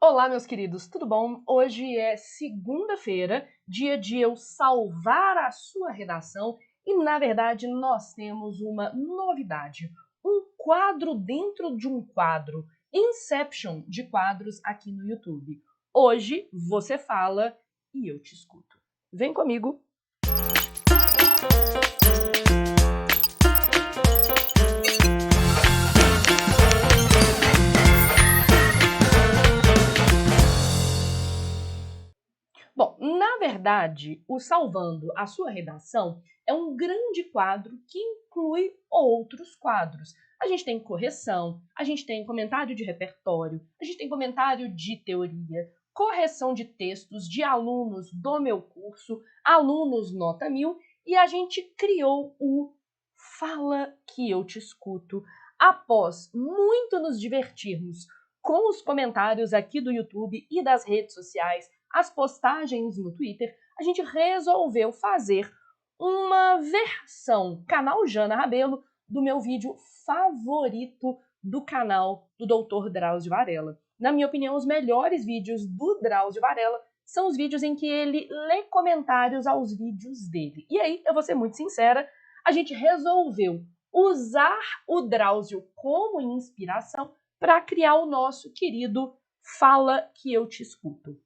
Olá, meus queridos, tudo bom? Hoje é segunda-feira, dia de eu salvar a sua redação e, na verdade, nós temos uma novidade, um quadro dentro de um quadro, Inception de quadros aqui no YouTube. Hoje você fala e eu te escuto. Vem comigo! Bom, na verdade, o Salvando a Sua Redação é um grande quadro que inclui outros quadros. A gente tem correção, a gente tem comentário de repertório, a gente tem comentário de teoria, correção de textos de alunos do meu curso, alunos nota 1000, e a gente criou o Fala que eu te escuto. Após muito nos divertirmos com os comentários aqui do YouTube e das redes sociais, as postagens no Twitter, a gente resolveu fazer uma versão canal Jana Rabelo do meu vídeo favorito do canal do Dr. Drauzio Varela. Na minha opinião, os melhores vídeos do Drauzio Varela são os vídeos em que ele lê comentários aos vídeos dele. E aí, eu vou ser muito sincera, a gente resolveu usar o Drauzio como inspiração para criar o nosso querido Fala que eu te escuto.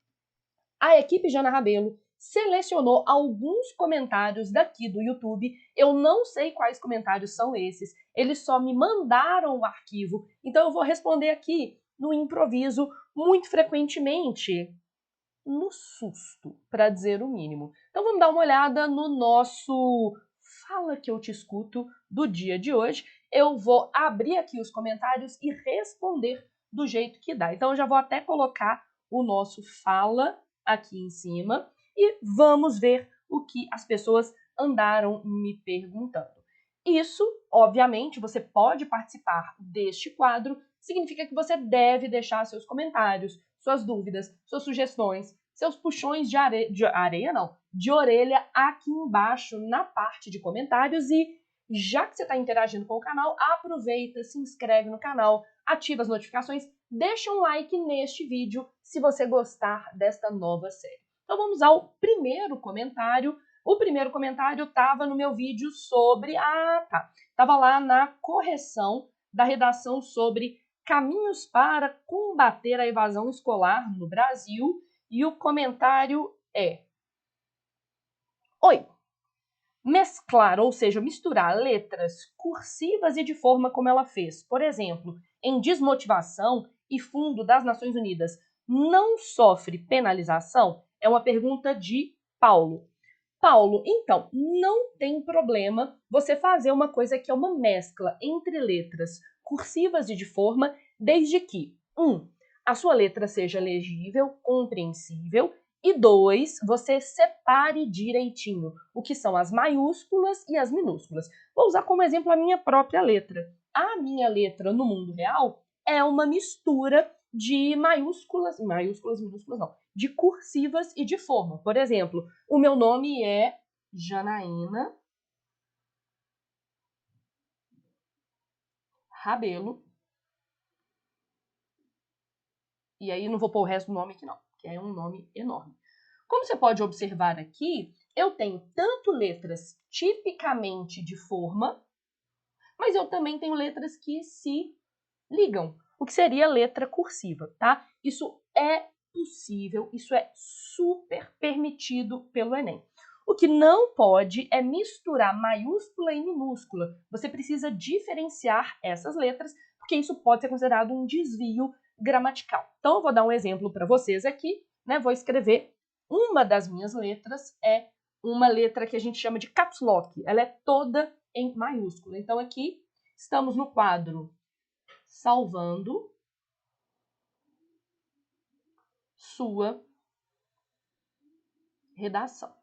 A equipe Jana Rabelo selecionou alguns comentários daqui do YouTube. Eu não sei quais comentários são esses, eles só me mandaram o arquivo, então eu vou responder aqui no improviso, muito frequentemente no susto, para dizer o mínimo. Então vamos dar uma olhada no nosso Fala que eu te escuto do dia de hoje. Eu vou abrir aqui os comentários e responder do jeito que dá. Então eu já vou até colocar o nosso Fala aqui em cima e vamos ver o que as pessoas andaram me perguntando. Isso, obviamente, você pode participar deste quadro, significa que você deve deixar seus comentários, suas dúvidas, suas sugestões, seus puxões de orelha aqui embaixo na parte de comentários. E já que você está interagindo com o canal, aproveita, se inscreve no canal, ativa as notificações, deixa um like neste vídeo se você gostar desta nova série. Então vamos ao primeiro comentário. O primeiro comentário estava no meu vídeo sobre... Estava lá na correção da redação sobre caminhos para combater a evasão escolar no Brasil. E o comentário é: Oi! Mesclar, ou seja, misturar letras cursivas e de forma como ela fez, por exemplo, em desmotivação e fundo das Nações Unidas, não sofre penalização? É uma pergunta de Paulo. Paulo, então, não tem problema você fazer uma coisa que é uma mescla entre letras cursivas e de forma, desde que, 1, a sua letra seja legível, compreensível, e 2, você separe direitinho o que são as maiúsculas e as minúsculas. Vou usar como exemplo a minha própria letra. A minha letra no mundo real é uma mistura de maiúsculas, minúsculas não, de cursivas e de forma. Por exemplo, o meu nome é Janaína Rabelo. E aí não vou pôr o resto do nome aqui não, que é um nome enorme. Como você pode observar aqui, eu tenho tanto letras tipicamente de forma, mas eu também tenho letras que se ligam, o que seria letra cursiva, tá? Isso é possível, isso é super permitido pelo Enem. O que não pode é misturar maiúscula e minúscula. Você precisa diferenciar essas letras, porque isso pode ser considerado um desvio gramatical. Então, eu vou dar um exemplo para vocês aqui, né? Vou escrever, uma das minhas letras é uma letra que a gente chama de caps lock. Ela é toda em maiúscula. Então, aqui estamos no quadro Salvando Sua Redação.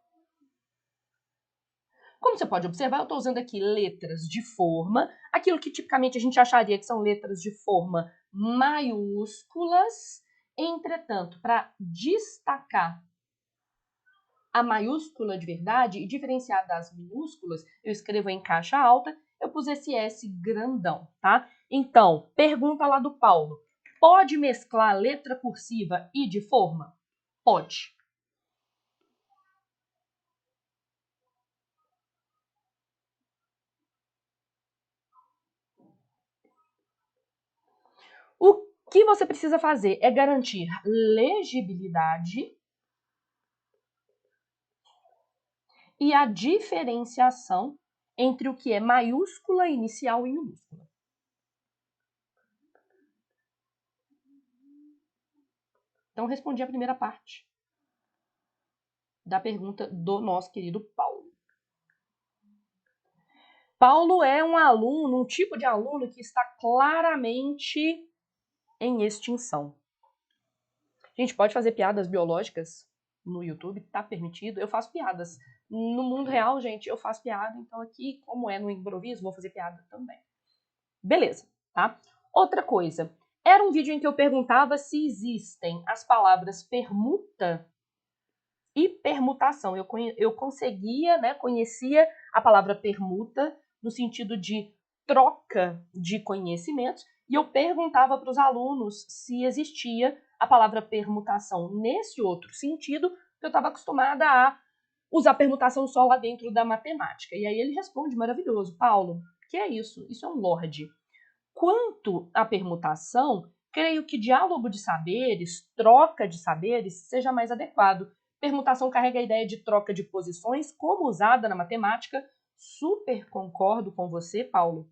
Como você pode observar, eu estou usando aqui letras de forma, aquilo que tipicamente a gente acharia que são letras de forma maiúsculas. Entretanto, para destacar a maiúscula de verdade e diferenciar das minúsculas, eu escrevo em caixa alta, eu pus esse S grandão, tá? Então, pergunta lá do Paulo. pode mesclar letra cursiva e de forma? Pode. O que você precisa fazer é garantir legibilidade e a diferenciação entre o que é maiúscula inicial e minúscula. Então, respondi a primeira parte da pergunta do nosso querido Paulo. Paulo é um aluno, um tipo de aluno que está claramente em extinção. A gente pode fazer piadas biológicas no YouTube, tá permitido. Eu faço piadas. No mundo real, gente, eu faço piada, então aqui, como é no improviso, vou fazer piada também. Beleza, tá? Outra coisa, era um vídeo em que eu perguntava se existem as palavras permuta e permutação. Eu conseguia, né, conhecia a palavra permuta no sentido de troca de conhecimentos, e eu perguntava para os alunos se existia a palavra permutação nesse outro sentido, que eu estava acostumada a usar permutação só lá dentro da matemática. E aí ele responde maravilhoso: Paulo, que é isso? Isso é um lorde. Quanto à permutação, creio que diálogo de saberes, troca de saberes, seja mais adequado. Permutação carrega a ideia de troca de posições, como usada na matemática. Super concordo com você, Paulo.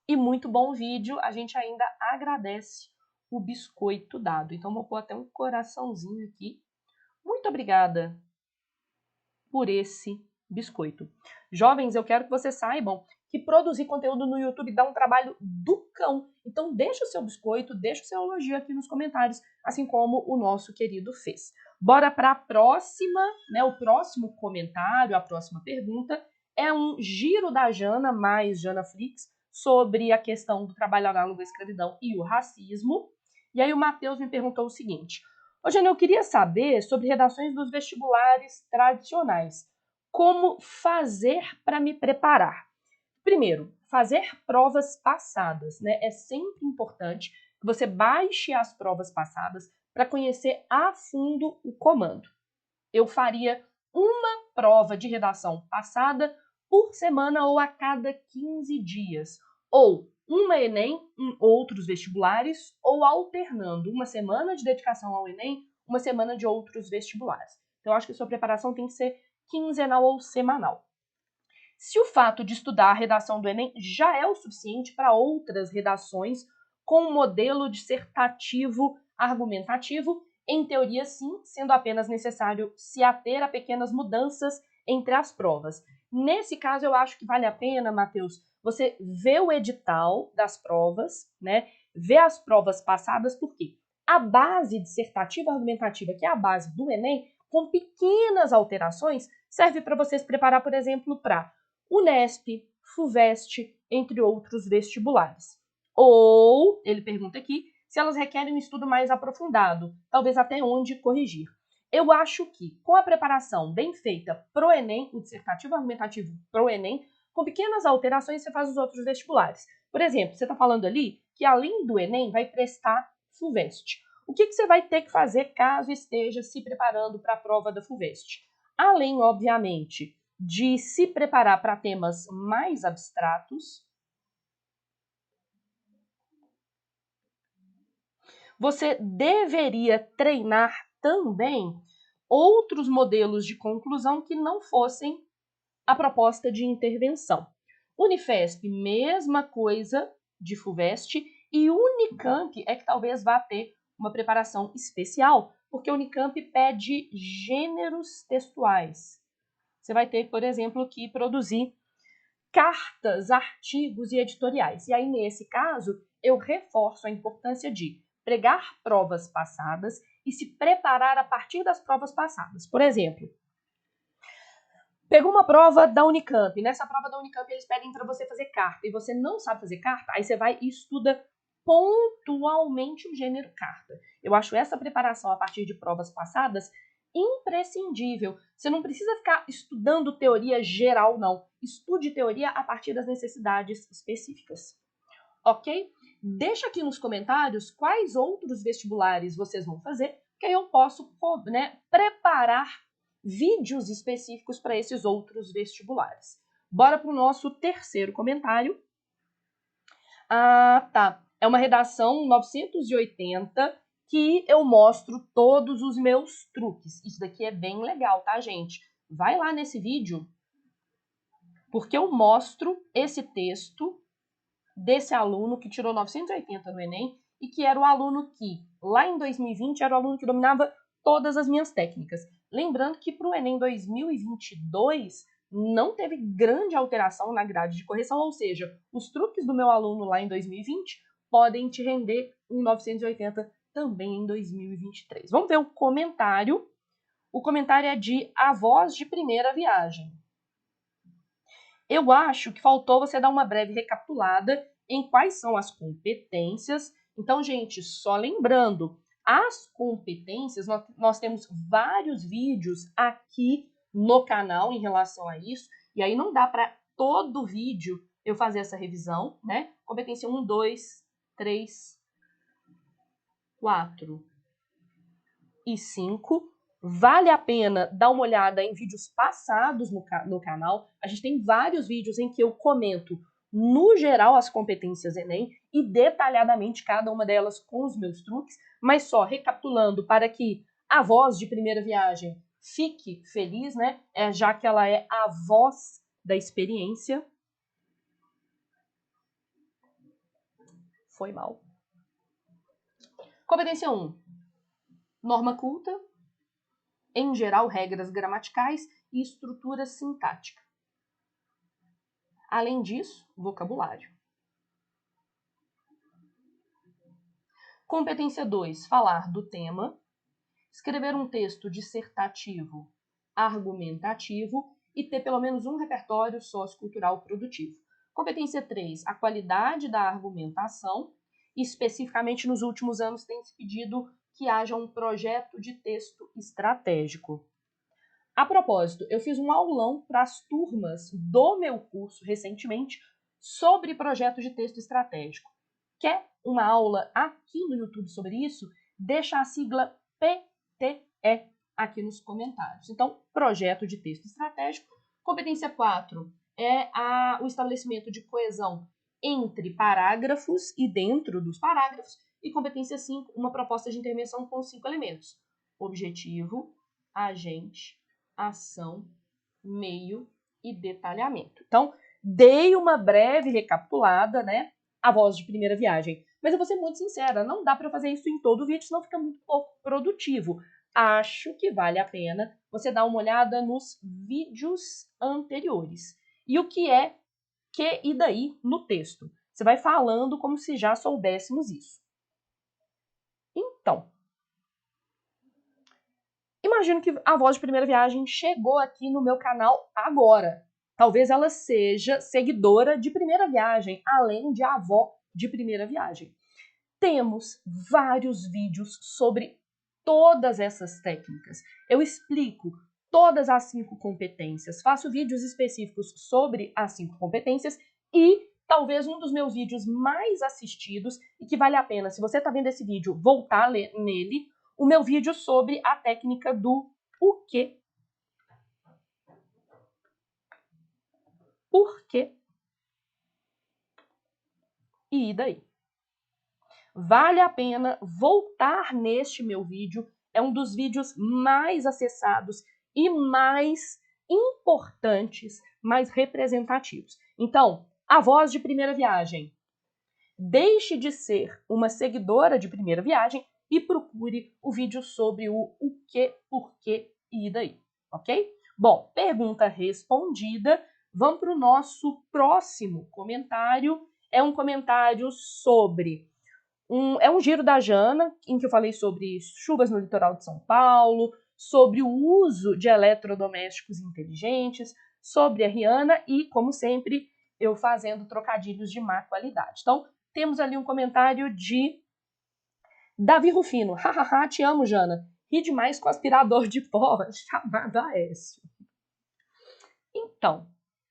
E muito bom vídeo, a gente ainda agradece o biscoito dado. Então vou pôr até um coraçãozinho aqui. Muito obrigada por esse biscoito. Jovens, eu quero que vocês saibam que produzir conteúdo no YouTube dá um trabalho do cão. Então deixa o seu biscoito, deixa o seu elogio aqui nos comentários, assim como o nosso querido fez. Bora para a próxima, né? O próximo comentário, a próxima pergunta é um giro da Jana, mais Janaflix, sobre a questão do trabalho análogo à escravidão e o racismo. E aí o Matheus me perguntou o seguinte: ô, Jana, eu queria saber sobre redações dos vestibulares tradicionais. Como fazer para me preparar? Primeiro, fazer provas passadas, né? É sempre importante que você baixe as provas passadas para conhecer a fundo o comando. Eu faria uma prova de redação passada por semana ou a cada 15 dias. Ou uma Enem em outros vestibulares, ou alternando uma semana de dedicação ao Enem, uma semana de outros vestibulares. Então, eu acho que sua preparação tem que ser quinzenal ou semanal. Se o fato de estudar a redação do Enem já é o suficiente para outras redações com um modelo dissertativo argumentativo, em teoria sim, sendo apenas necessário se ater a pequenas mudanças entre as provas. Nesse caso, eu acho que vale a pena, Matheus, você ver o edital das provas, né? Ver as provas passadas, porque a base dissertativa argumentativa, que é a base do Enem, com pequenas alterações, serve para você se preparar, por exemplo, para Unesp, FUVEST, entre outros vestibulares. Ou, ele pergunta aqui, se elas requerem um estudo mais aprofundado, talvez até onde corrigir. Eu acho que, com a preparação bem feita pro Enem, o dissertativo argumentativo pro Enem, com pequenas alterações você faz os outros vestibulares. Por exemplo, você está falando ali que além do Enem vai prestar FUVEST. O que você vai ter que fazer caso esteja se preparando para a prova da FUVEST? Além, obviamente, de se preparar para temas mais abstratos, você deveria treinar também outros modelos de conclusão que não fossem a proposta de intervenção. Unifesp, mesma coisa de FUVEST, e Unicamp é que talvez vá ter uma preparação especial, porque o Unicamp pede gêneros textuais. Você vai ter, por exemplo, que produzir cartas, artigos e editoriais. E aí, nesse caso, eu reforço a importância de pregar provas passadas e se preparar a partir das provas passadas. Por exemplo, pegou uma prova da Unicamp. Nessa prova da Unicamp, eles pedem para você fazer carta. E você não sabe fazer carta, aí você vai e estuda pontualmente o gênero carta. Eu acho essa preparação a partir de provas passadas imprescindível. Você não precisa ficar estudando teoria geral, não. Estude teoria a partir das necessidades específicas. Ok? deixa aqui nos comentários quais outros vestibulares vocês vão fazer, que aí eu posso, né, preparar vídeos específicos para esses outros vestibulares. Bora para o nosso terceiro comentário. Ah, tá. É uma redação 980 que eu mostro todos os meus truques. Isso daqui é bem legal, tá, gente? Vai lá nesse vídeo, porque eu mostro esse texto desse aluno que tirou 980 no Enem e que era o aluno que, lá em 2020, era o aluno que dominava todas as minhas técnicas. Lembrando que para o Enem 2022 não teve grande alteração na grade de correção, ou seja, os truques do meu aluno lá em 2020 podem te render um 980 também em 2023. Vamos ver o comentário. O comentário é de Avós de Primeira Viagem. Eu acho que faltou você dar uma breve recapitulada em quais são as competências. Então, gente, só lembrando, as competências, nós temos vários vídeos aqui no canal em relação a isso, e aí não dá para todo vídeo eu fazer essa revisão, né? Competência 1, 2, 3, 4 e 5. Vale a pena dar uma olhada em vídeos passados no canal. A gente tem vários vídeos em que eu comento, no geral, as competências Enem e detalhadamente cada uma delas com os meus truques, mas só recapitulando para que a voz de primeira viagem fique feliz, né? Já que ela é a voz da experiência. Foi mal. Competência 1. Norma culta. Em geral, regras gramaticais e estrutura sintática. Além disso, vocabulário. Competência 2, falar do tema. Escrever um texto dissertativo, argumentativo e ter pelo menos um repertório sociocultural produtivo. Competência 3, a qualidade da argumentação. Especificamente, nos últimos anos, tem se pedido que haja um projeto de texto estratégico. A propósito, eu fiz um aulão para as turmas do meu curso recentemente sobre projeto de texto estratégico. Quer uma aula aqui no YouTube sobre isso? Deixa a sigla PTE aqui nos comentários. Então, projeto de texto estratégico. Competência 4 é o estabelecimento de coesão entre parágrafos e dentro dos parágrafos. E competência 5, uma proposta de intervenção com 5 elementos: objetivo, agente, ação, meio e detalhamento. Então, dei uma breve recapitulada, né? A voz de primeira viagem. Mas eu vou ser muito sincera, não dá para fazer isso em todo o vídeo, senão fica muito pouco produtivo. Acho que vale a pena você dar uma olhada nos vídeos anteriores. E o que é que e daí no texto? Você vai falando como se já soubéssemos isso. Então, imagino que a voz de primeira viagem chegou aqui no meu canal agora. Talvez ela seja seguidora de primeira viagem, além de avó de primeira viagem. Temos vários vídeos sobre todas essas técnicas. Eu explico todas as 5 competências, faço vídeos específicos sobre as 5 competências e talvez um dos meus vídeos mais assistidos e que vale a pena, se você está vendo esse vídeo, voltar nele, o meu vídeo sobre a técnica do o quê. Por quê? E daí? Vale a pena voltar neste meu vídeo. É um dos vídeos mais acessados e mais importantes, mais representativos. Então, a voz de primeira viagem. Deixe de ser uma seguidora de primeira viagem e procure o vídeo sobre o que, porquê e daí, ok? Bom, pergunta respondida. Vamos para o nosso próximo comentário. É um comentário sobre... É um giro da Jana, em que eu falei sobre chuvas no litoral de São Paulo, sobre o uso de eletrodomésticos inteligentes, sobre a Rihanna e, como sempre, eu fazendo trocadilhos de má qualidade. Então, temos ali um comentário de Davi Rufino. Hahaha, te amo, Jana. Ri demais com o aspirador de pó chamado Aécio. Então,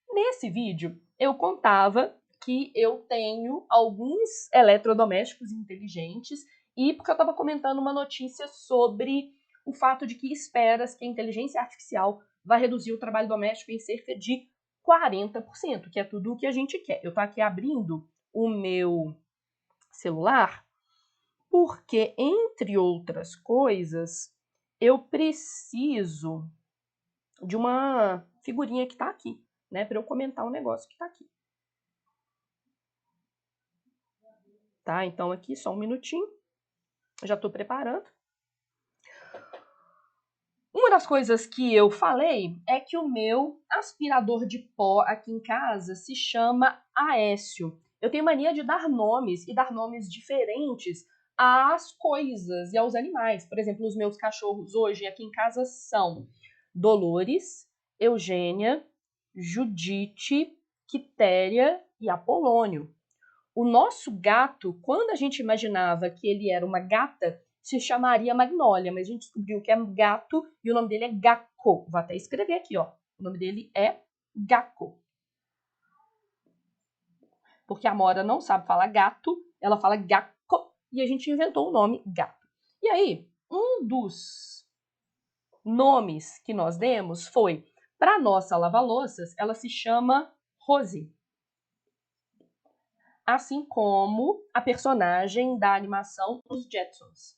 nesse vídeo, eu contava que eu tenho alguns eletrodomésticos inteligentes e porque eu estava comentando uma notícia sobre o fato de que espera-se que a inteligência artificial vai reduzir o trabalho doméstico em cerca de 40%, que é tudo o que a gente quer. Eu estou aqui abrindo o meu celular porque, entre outras coisas, eu preciso de uma figurinha que está aqui, né, para eu comentar um negócio que está aqui. Tá? Então aqui, só um minutinho. Já estou preparando. Uma das coisas que eu falei é que o meu aspirador de pó aqui em casa se chama Aécio. Eu tenho mania de dar nomes e dar nomes diferentes às coisas e aos animais. Por exemplo, os meus cachorros hoje aqui em casa são Dolores, Eugênia, Judite, Quitéria e Apolônio. O nosso gato, quando a gente imaginava que ele era uma gata, se chamaria Magnólia, mas a gente descobriu que é gato e o nome dele é Gacko. Vou até escrever aqui, ó. O nome dele é Gacko. Porque a Mora não sabe falar gato, ela fala Gacko e a gente inventou o nome gato. E aí, um dos nomes que nós demos foi, para nossa lava-louças, ela se chama Rose. Assim como a personagem da animação Os Jetsons.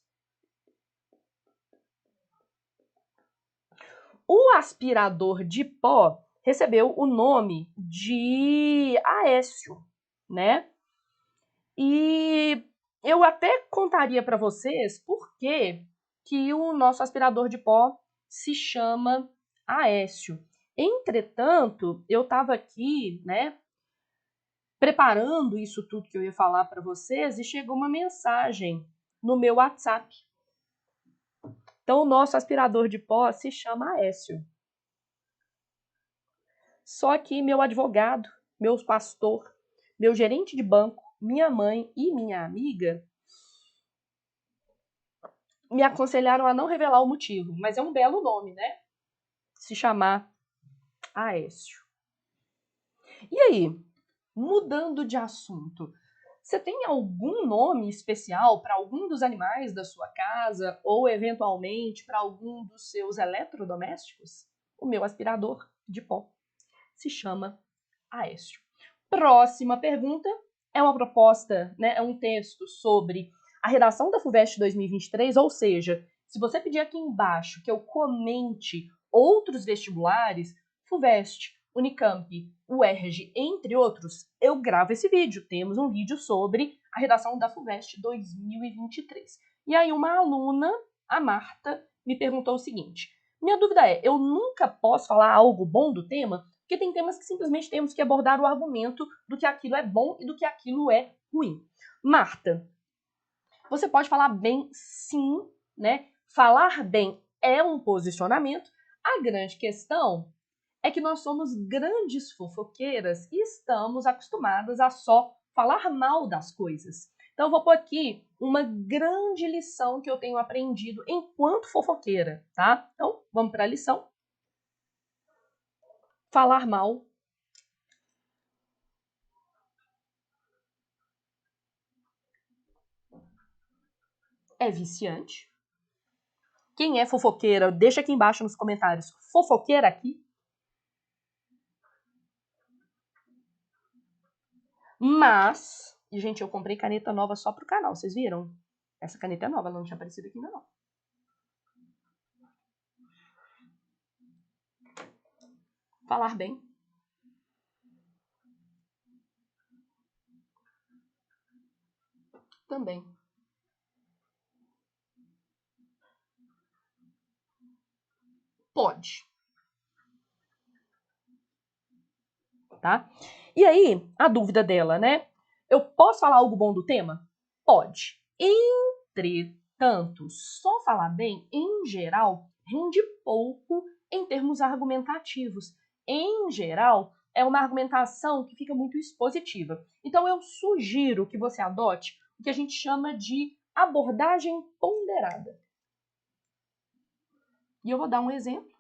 O aspirador de pó recebeu o nome de Aécio, né? E eu até contaria para vocês por que o nosso aspirador de pó se chama Aécio. Entretanto, eu estava aqui, né, preparando isso tudo que eu ia falar para vocês e chegou uma mensagem no meu WhatsApp. Então, o nosso aspirador de pó se chama Aécio. Só que meu advogado, meu pastor, meu gerente de banco, minha mãe e minha amiga me aconselharam a não revelar o motivo, mas é um belo nome, né? Se chamar Aécio. E aí, mudando de assunto, você tem algum nome especial para algum dos animais da sua casa ou, eventualmente, para algum dos seus eletrodomésticos? O meu aspirador de pó se chama Aécio. Próxima pergunta é uma proposta, né, é um texto sobre a redação da FUVEST 2023, ou seja, se você pedir aqui embaixo que eu comente outros vestibulares, FUVEST, Unicamp, UERJ, entre outros, eu gravo esse vídeo. Temos um vídeo sobre a redação da FUVEST 2023. E aí uma aluna, a Marta, me perguntou o seguinte: minha dúvida é, eu nunca posso falar algo bom do tema? Porque tem temas que simplesmente temos que abordar o argumento do que aquilo é bom e do que aquilo é ruim. Marta, você pode falar bem sim, né? Falar bem é um posicionamento. A grande questão é que nós somos grandes fofoqueiras e estamos acostumadas a só falar mal das coisas. Então eu vou pôr aqui uma grande lição que eu tenho aprendido enquanto fofoqueira, tá? Então, vamos para a lição. Falar mal é viciante. Quem é fofoqueira, deixa aqui embaixo nos comentários. Fofoqueira aqui. Mas, e gente, eu comprei caneta nova só pro canal, vocês viram? Essa caneta é nova, ela não tinha aparecido aqui ainda não. Falar bem. Também. Pode. Tá? E aí, a dúvida dela, né? Eu posso falar algo bom do tema? Pode. Entretanto, só falar bem, em geral, rende pouco em termos argumentativos. Em geral, é uma argumentação que fica muito expositiva. Então, eu sugiro que você adote o que a gente chama de abordagem ponderada. E eu vou dar um exemplo.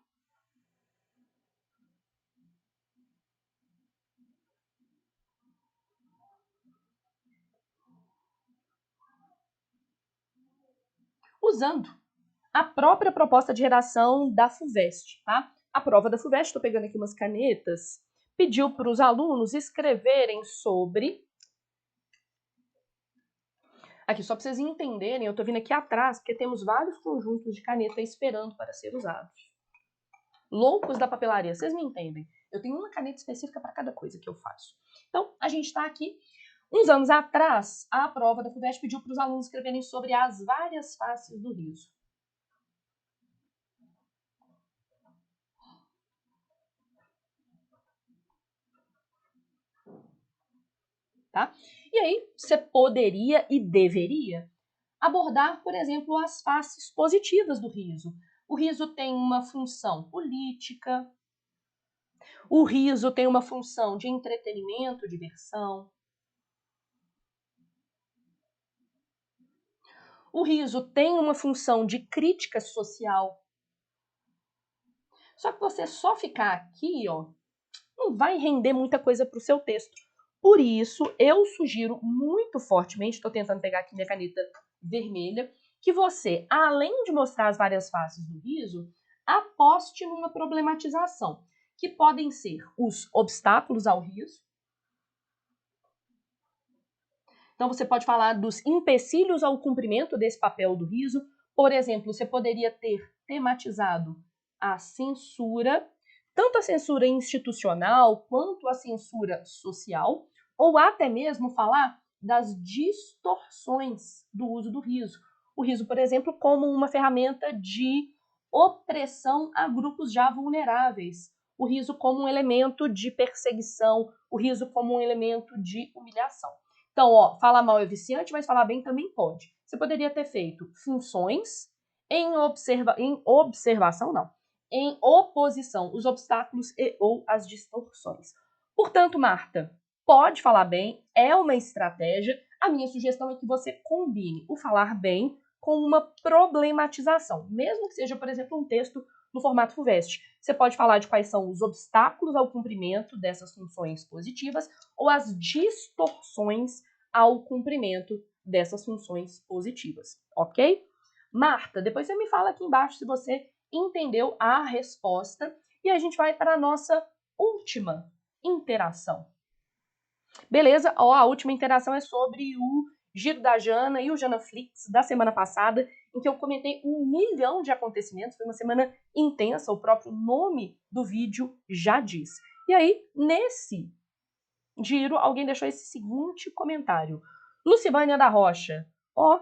usando a própria proposta de redação da FUVEST, tá? A prova da FUVEST, estou pegando aqui umas canetas, pediu para os alunos escreverem sobre... Aqui, só para vocês entenderem, eu estou vindo aqui atrás, porque temos vários conjuntos de caneta esperando para ser usados. Loucos da papelaria, vocês me entendem? Eu tenho uma caneta específica para cada coisa que eu faço. Então, a gente está aqui. Uns anos atrás, a prova da FUVEST pediu para os alunos escreverem sobre as várias faces do riso. Tá? E aí, você poderia e deveria abordar, por exemplo, as faces positivas do riso. O riso tem uma função política, o riso tem uma função de entretenimento, diversão. O riso tem uma função de crítica social. Só que você só ficar aqui, ó, não vai render muita coisa para o seu texto. Por isso, eu sugiro muito fortemente, estou tentando pegar aqui minha caneta vermelha, que você, além de mostrar as várias faces do riso, aposte numa problematização, que podem ser os obstáculos ao riso. Então, você pode falar dos empecilhos ao cumprimento desse papel do riso. Por exemplo, você poderia ter tematizado a censura, tanto a censura institucional quanto a censura social, ou até mesmo falar das distorções do uso do riso. O riso, por exemplo, como uma ferramenta de opressão a grupos já vulneráveis. O riso como um elemento de perseguição, o riso como um elemento de humilhação. Então, ó, falar mal é viciante, mas falar bem também pode. Você poderia ter feito funções em observação, não. Em oposição, os obstáculos e ou as distorções. Portanto, Marta, pode falar bem, é uma estratégia. A minha sugestão é que você combine o falar bem com uma problematização. Mesmo que seja, por exemplo, um texto no formato FUVEST. Você pode falar de quais são os obstáculos ao cumprimento dessas funções positivas ou as distorções ao cumprimento dessas funções positivas, ok? Marta, depois você me fala aqui embaixo se você entendeu a resposta e a gente vai para a nossa última interação. Beleza? Ó, a última interação é sobre o Giro da Jana e o Janaflix da semana passada, em que eu comentei 1 milhão de acontecimentos. Foi uma semana intensa, o próprio nome do vídeo já diz. E aí, nesse giro, alguém deixou esse seguinte comentário. Lucivânia da Rocha. Ó,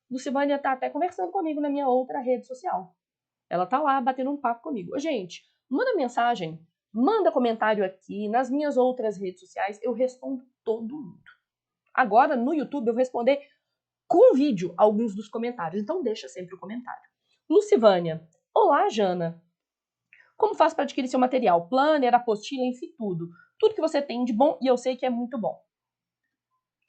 Lucivânia tá até conversando comigo na minha outra rede social. Ela tá lá batendo um papo comigo. Gente, manda mensagem, manda comentário aqui. Nas minhas outras redes sociais, eu respondo todo mundo. Agora, no YouTube, eu vou responder com vídeo alguns dos comentários. Então, deixa sempre o comentário. Lucivânia. Olá, Jana. Como faço para adquirir seu material? Planner, apostila, enfim, tudo. Tudo que você tem de bom e eu sei que é muito bom.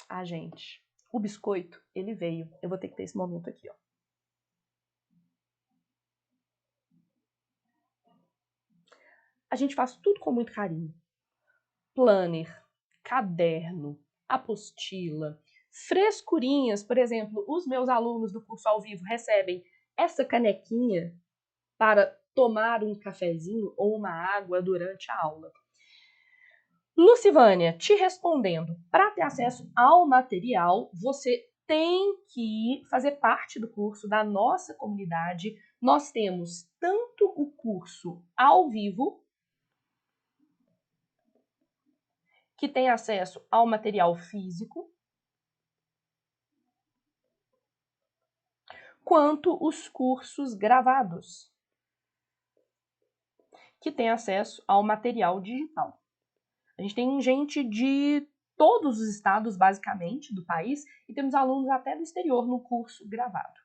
Ah, gente, o biscoito, ele veio. Eu vou ter que ter esse momento aqui, ó. A gente faz tudo com muito carinho. Planner, caderno, apostila, frescurinhas. Por exemplo, os meus alunos do curso ao vivo recebem essa canequinha para tomar um cafezinho ou uma água durante a aula. Lucivânia, te respondendo, para ter acesso ao material, você tem que fazer parte do curso da nossa comunidade. Nós temos tanto o curso ao vivo, que tem acesso ao material físico, quanto os cursos gravados, que tem acesso ao material digital. A gente tem gente de todos os estados, basicamente, do país, e temos alunos até do exterior no curso gravado.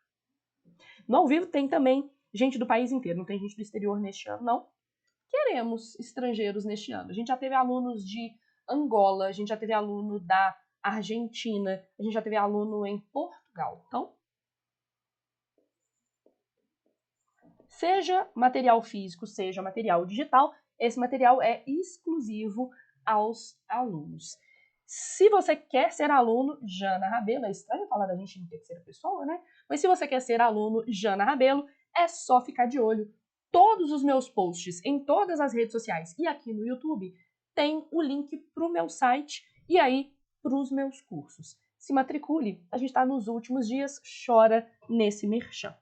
No ao vivo tem também gente do país inteiro, não tem gente do exterior neste ano, não. Queremos estrangeiros neste ano. A gente já teve alunos de Angola, a gente já teve aluno da Argentina, a gente já teve aluno em Portugal. Então, seja material físico, seja material digital, esse material é exclusivo aos alunos. Se você quer ser aluno, Jana Rabelo, é estranho falar da gente em terceira pessoa, né? Mas se você quer ser aluno, Jana Rabelo, é só ficar de olho. Todos os meus posts em todas as redes sociais e aqui no YouTube tem o link para o meu site e aí para os meus cursos. Se matricule, a gente está nos últimos dias, chora nesse merchan.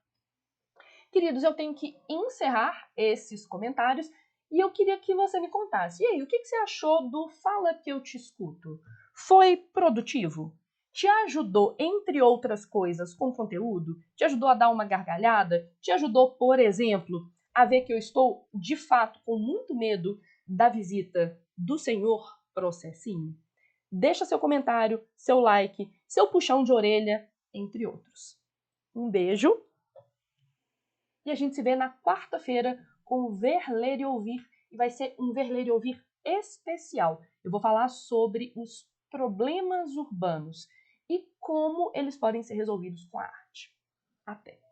Queridos, eu tenho que encerrar esses comentários e eu queria que você me contasse. E aí, o que você achou do Fala Que Eu Te Escuto? Foi produtivo? Te ajudou, entre outras coisas, com conteúdo? Te ajudou a dar uma gargalhada? Te ajudou, por exemplo, a ver que eu estou, de fato, com muito medo da visita do senhor processinho? Deixa seu comentário, seu like, seu puxão de orelha, entre outros. Um beijo e a gente se vê na quarta-feira com o Ver, Ler e Ouvir. E vai ser um Ver, Ler e Ouvir especial. Eu vou falar sobre os problemas urbanos e como eles podem ser resolvidos com a arte. Até!